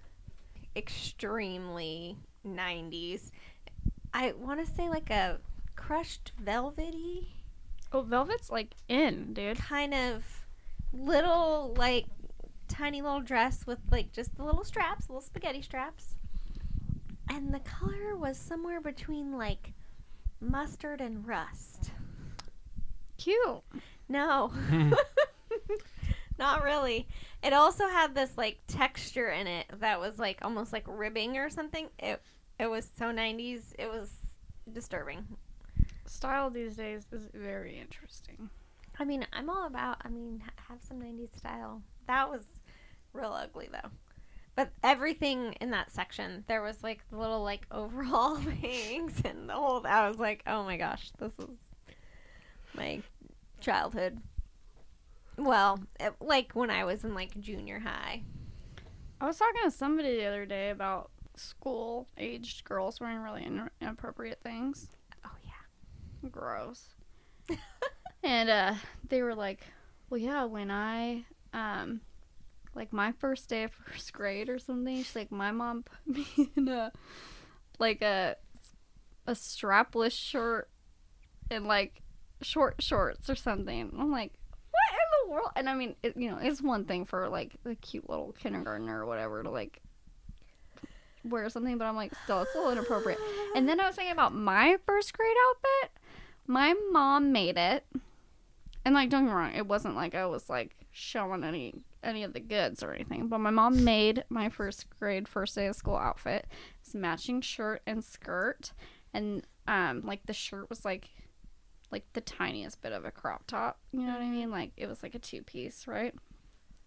extremely 90s. I want to say like a crushed velvety Oh, Velvet's like in, dude. kind of little, like, tiny little dress with, like, just the little straps, little spaghetti straps. And the color was somewhere between, like, mustard and rust. Cute. No. Not really. It also had this, like, texture in it that was, like, almost like ribbing or something. It was so 90s. It was disturbing. Style these days is very interesting. I mean, I'm all about, have some 90s style. That was real ugly, though. But everything in that section, there was, like, the little, like, overall things and the whole, I was like, oh my gosh, this is my childhood. Well, like when I was in, like, junior high. I was talking to somebody the other day about school-aged girls wearing really inappropriate things. Oh, yeah. Gross. And they were like, well, yeah, when I like my first day of first grade or something. She's like, my mom put me in a strapless shirt and like short shorts or something. And I'm like, what in the world? And I mean, it's one thing for like the cute little kindergartner or whatever to like wear something, but I'm like, still, it's a little inappropriate. And then I was thinking about my first grade outfit. My mom made it, and like, don't get me wrong, it wasn't like I was like showing any of the goods or anything, but my mom made my first grade first day of school outfit. It's a matching shirt and skirt, and like the shirt was like the tiniest bit of a crop top, you know what I mean? Like it was like a 2-piece, right?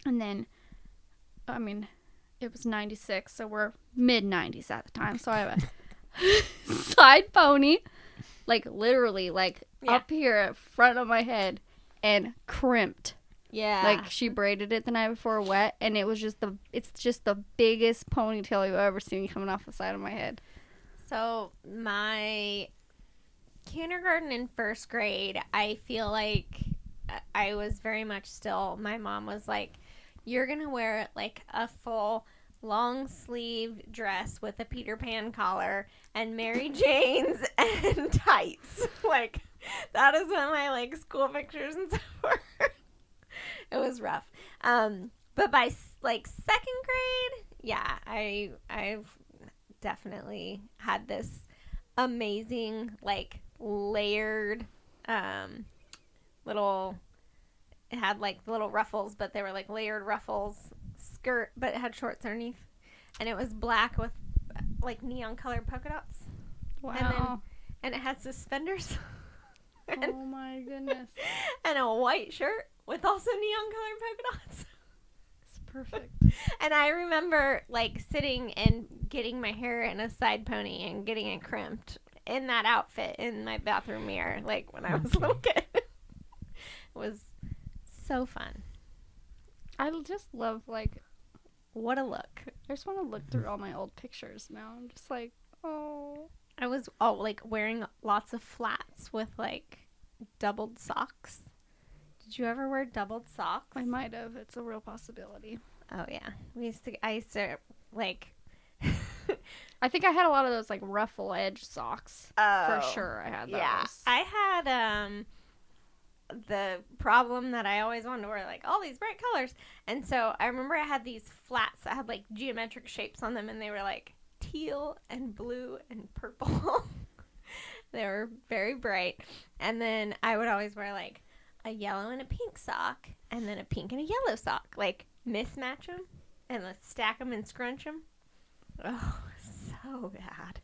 And then, I mean, it was 96, so we're mid-90s at the time. So I have a side pony, like literally, like up here at front of my head, and crimped. Yeah. Like she braided it the night before wet, and it's just the biggest ponytail you've ever seen coming off the side of my head. So my kindergarten and first grade, I feel like I was very much still, my mom was like, you're going to wear like a full long sleeve dress with a Peter Pan collar and Mary Jane's and tights. Like, that is what my like school pictures and stuff were. It was rough. But by like second grade, yeah, I've definitely had this amazing like layered little, it had like little ruffles, but they were like layered ruffles skirt, but it had shorts underneath, and it was black with like neon colored polka dots. Wow. And it had suspenders. Oh my goodness. And a white shirt with also neon colored polka dots. It's perfect. And I remember like sitting and getting my hair in a side pony and getting it crimped in that outfit in my bathroom mirror, like when I was a little kid. It was so fun. I just love, like, What a look. I just want to look through all my old pictures now. I'm just like, oh. I was like wearing lots of flats with like doubled socks. Did you ever wear doubled socks? I might have. It's a real possibility. Oh yeah. I used to like I think I had a lot of those, like, ruffle edge socks. For sure I had those. Yeah. I had the problem that I always wanted to wear like all these bright colors. And so I remember I had these flats that had like geometric shapes on them, and they were like teal and blue and purple. They were very bright. And then I would always wear like a yellow and a pink sock, and then a pink and a yellow sock. Like mismatch them and let's stack them and scrunch them. Oh, so bad.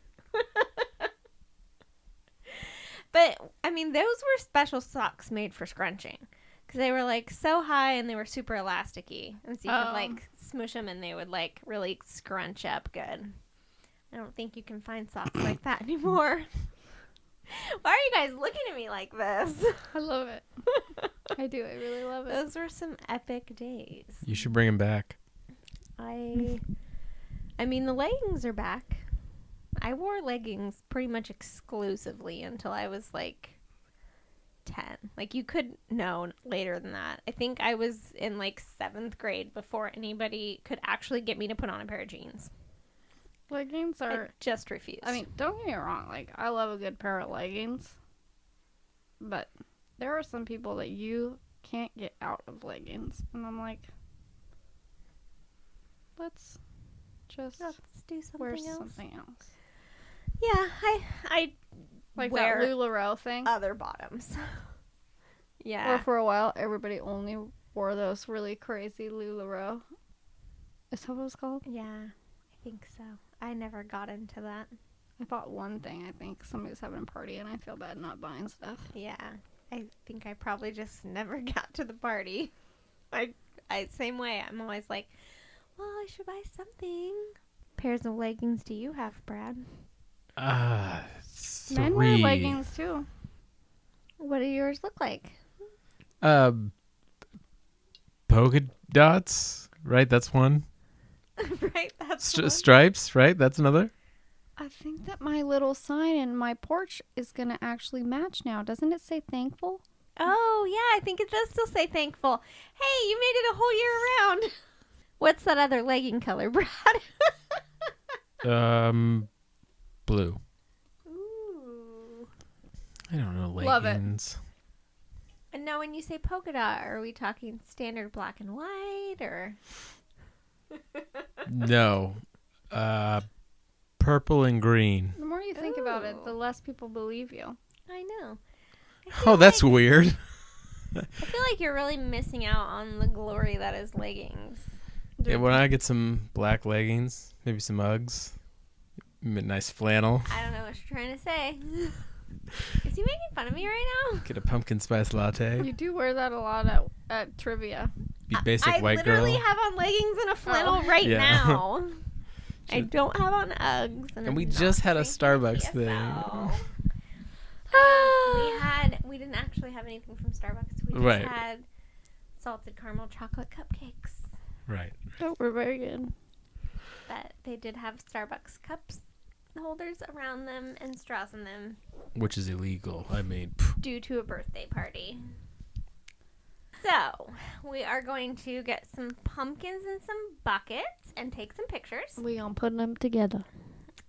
But, I mean, those were special socks made for scrunching. Because they were, like, so high and they were super elasticy. And so you could, like, smush them and they would, like, really scrunch up good. I don't think you can find socks like that anymore. Why are you guys looking at me like this? I love it. I do. I really love it. Those were some epic days. You should bring them back. I mean, the leggings are back. I wore leggings pretty much exclusively until I was like 10. Like, you could know later than that. I think I was in like 7th grade before anybody could actually get me to put on a pair of jeans. Leggings are... I just refused. I mean, don't get me wrong. Like, I love a good pair of leggings. But there are some people that you can't get out of leggings. And I'm like, let's just do wear something else. something else. Yeah, I Like wear that LuLaRoe thing. other bottoms. Yeah. Or for a while, everybody only wore those really crazy LuLaRoe. Is that what it's called? Yeah, I think so. I never got into that. I bought one thing. I think somebody was having a party, and I feel bad not buying stuff. Yeah, I think I probably just never got to the party. I same way. I'm always like, well, I should buy something. Pairs of leggings do you have, Brad? Men wear 3. leggings too. What do yours look like? Polka dots, right? That's one. Right, that's one. Stripes, right? That's another. I think that my little sign in my porch is going to actually match now. Doesn't it say thankful? Oh, yeah, I think it does still say thankful. Hey, you made it a whole year around. What's that other legging color, Brad? Blue. Ooh. I don't know, Love it. leggings. And now when you say polka dot, are we talking standard black and white or? No. Purple and green. The more you think about it, Ooh. the less people believe you. I know. Oh, that's weird. I feel like you're really missing out on the glory that is leggings. Yeah, when I get some black leggings, maybe some Uggs, nice flannel, I don't know what you're trying to say. Is he making fun of me right now? get a pumpkin spice latte, You do wear that a lot at trivia. be basic I white literally girl. have on leggings and a flannel right Yeah. now. I don't have on Uggs. And I'm we not just had a drinking Starbucks TSO. thing. We didn't actually have anything from Starbucks. We just Right. had salted caramel chocolate cupcakes. Right. Oh, we're very good. But they did have Starbucks cups holders around them and straws in them Which is illegal. I mean, due to a birthday party. So, we are going to get some pumpkins and some buckets and take some pictures. We gonna put them together.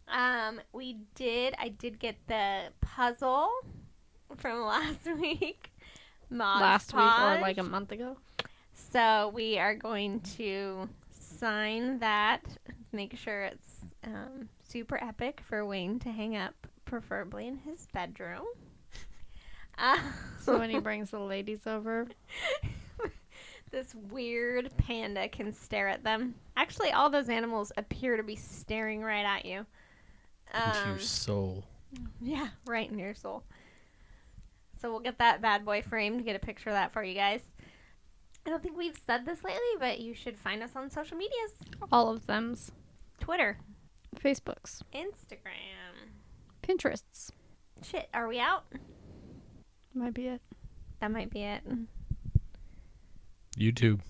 I did get the puzzle from last week. Last week or Modge like a month ago. So we are going to sign that, make sure it's super epic for Wayne to hang up, preferably in his bedroom. So when he brings the ladies over. This weird panda can stare at them. Actually, all those animals appear to be staring right at you. into your soul. Yeah, right in your soul. So we'll get that bad boy framed, get a picture of that for you guys. I don't think we've said this lately, but you should find us on social medias. All of them's. Twitter, Facebooks. Instagram. Pinterests. Shit, are we out? Might be it. That might be it. YouTube.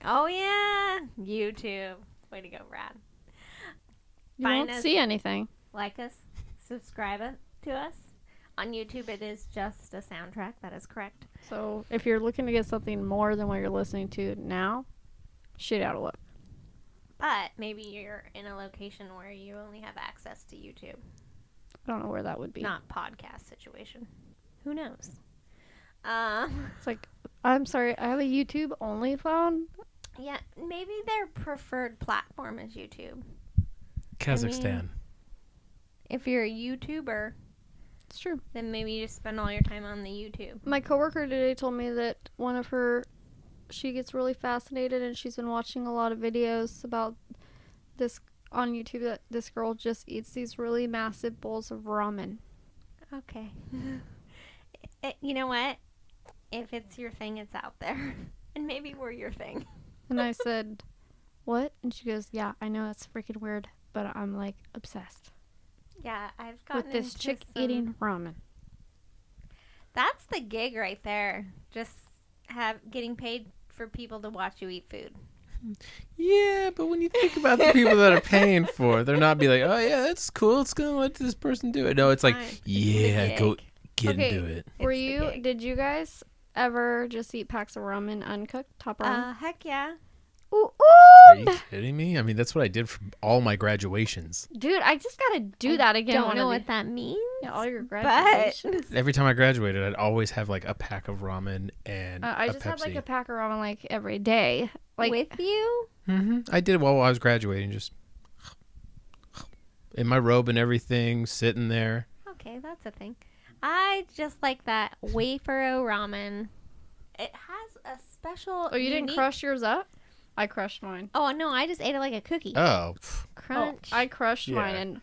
Oh, yeah. YouTube. Way to go, Brad. You Find won't us. see anything. Like us. Subscribe to us. On YouTube, it is just a soundtrack. That is correct. So if you're looking to get something more than what you're listening to now, shit out of luck. But maybe you're in a location where you only have access to YouTube. I don't know where that would be. Not podcast situation. Who knows? It's like, I'm sorry, I have a YouTube only phone. Yeah, maybe their preferred platform is YouTube. Kazakhstan. If you're a YouTuber, It's true. then maybe you just spend all your time on the YouTube. My coworker today told me that she gets really fascinated and she's been watching a lot of videos about this on YouTube that this girl just eats these really massive bowls of ramen. Okay. You know what? If it's your thing, it's out there. And maybe we're your thing. And I said, what? And she goes, yeah, I know that's freaking weird, but I'm like obsessed Yeah, I've gotten with this into chick some- eating ramen. That's the gig right there. Just getting paid for people to watch you eat food. Yeah, but when you think about the people that are paying for it, they're not be like, oh yeah, that's cool. It's gonna let this person do it. No, it's like, Fine. It's the yeah, go gig. get Okay. into it. Were It's the you? gig. Did you guys ever just eat packs of ramen uncooked, top ramen? Heck yeah. Ooh, Are you kidding me? I mean, that's what I did for all my graduations. dude, I just gotta do that again. Don't one know of what that means. Yeah, all your But graduations. Every time I graduated, I'd always have like a pack of ramen and I a just Pepsi. had like a pack of ramen like every day. Like with you? I did it while I was graduating, just in my robe and everything, sitting there. Okay, that's a thing. I just like that Wayfaro ramen. It has a special. oh, you didn't unique- crush yours up? I crushed mine. Oh no, I just ate it like a cookie. Oh, Crunch. I crushed Yeah. mine and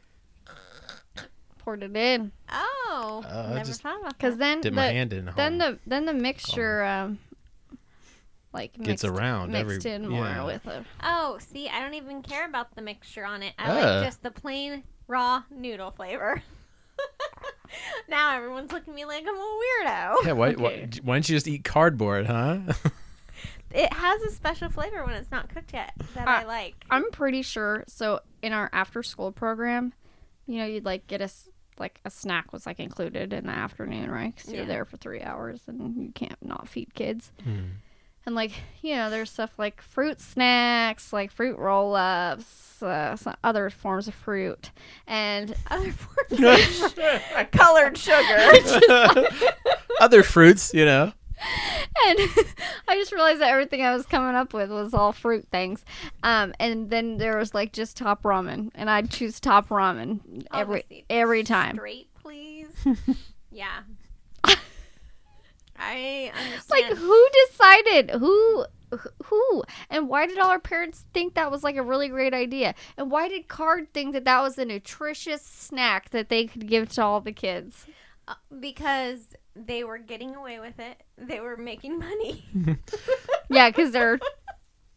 poured it in. Oh, I never just thought about Cause that. then did my hand in. then the mixture like Gets around mixed in more yeah. with it. Oh, see, I don't even care about the mixture on it. I Ah. like just the plain raw noodle flavor. Now everyone's looking at me like I'm a weirdo. Yeah, why Okay. didn't you just eat cardboard, huh? It has a special flavor when it's not cooked yet that I like. I'm pretty sure. So in our after school program, you know, you'd like get a snack was like included in the afternoon, right? Because Yeah. you're there for 3 hours and you can't not feed kids. And, like, you know, there's stuff like fruit snacks, like fruit roll-ups, some other forms of fruit. And Other forms of colored sugar. Other fruits, you know. And I just realized that everything I was coming up with was all fruit things. And then there was, like, just top ramen. And I'd choose top ramen every time. Straight, please. Yeah. I understand. Like, who decided? Who? And why did all our parents think that was, like, a really great idea? And why did Card think that that was a nutritious snack that they could give to all the kids? Because they were getting away with it. They were making money. Yeah, because they're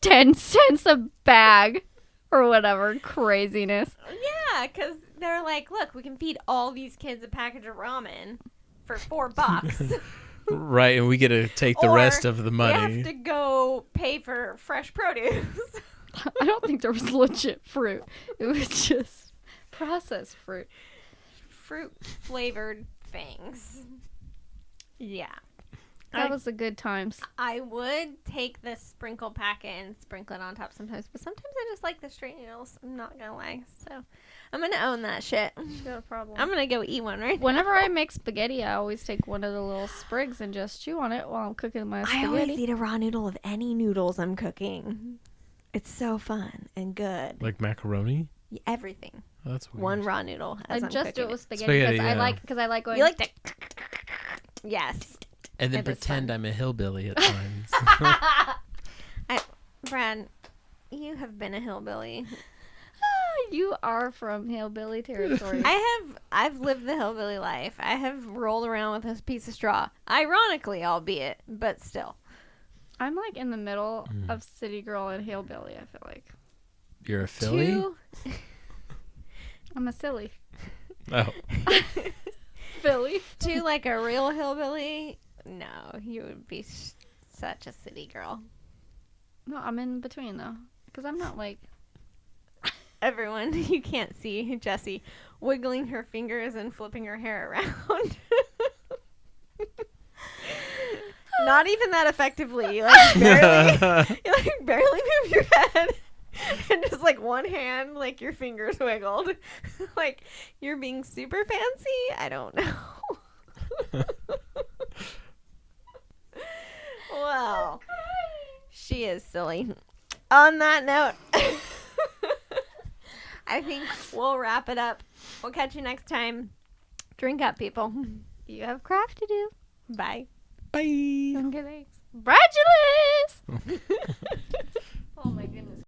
10 cents a bag or whatever craziness. Yeah, because they're like, look, we can feed all these kids a package of ramen for $4. Right, and we get to take the rest of the money. We have to go pay for fresh produce. I don't think there was legit fruit. It was just processed fruit. Fruit flavored things. Yeah. That was the good times. I would take the sprinkle packet and sprinkle it on top sometimes, but sometimes I just like the straight noodles. I'm not gonna lie. So I'm gonna own that shit. No problem. I'm gonna go eat one right now. Whenever I make spaghetti, I always take one of the little sprigs and just chew on it while I'm cooking my spaghetti. I always eat a raw noodle of any noodles I'm cooking. It's so fun and good. Like macaroni? Everything. Oh, that's weird. One raw noodle. I As I'm just do it cooking with spaghetti Spaghetti, because yeah. I like going. You like to? Yes. And then It is pretend fun. I'm a hillbilly at times. Brad, you have been a hillbilly. You are from hillbilly territory. I've lived the hillbilly life. I have rolled around with a piece of straw. Ironically, albeit, but still. I'm like in the middle of city girl and hillbilly. I feel like You're a Philly? I'm a silly Oh. Philly. To like a real hillbilly, no, you would be such a city girl. No, I'm in between though, because I'm not like. Everyone, you can't see Jessye wiggling her fingers and flipping her hair around. Not even that effectively. You like barely move your head. And just like one hand, like your fingers wiggled. Like you're being super fancy? I don't know. Well, she is silly. On that note, I think we'll wrap it up. We'll catch you next time. Drink up, people. You have craft to do. Bye. Bye. Don't get eggs. Bradulous! Oh my goodness.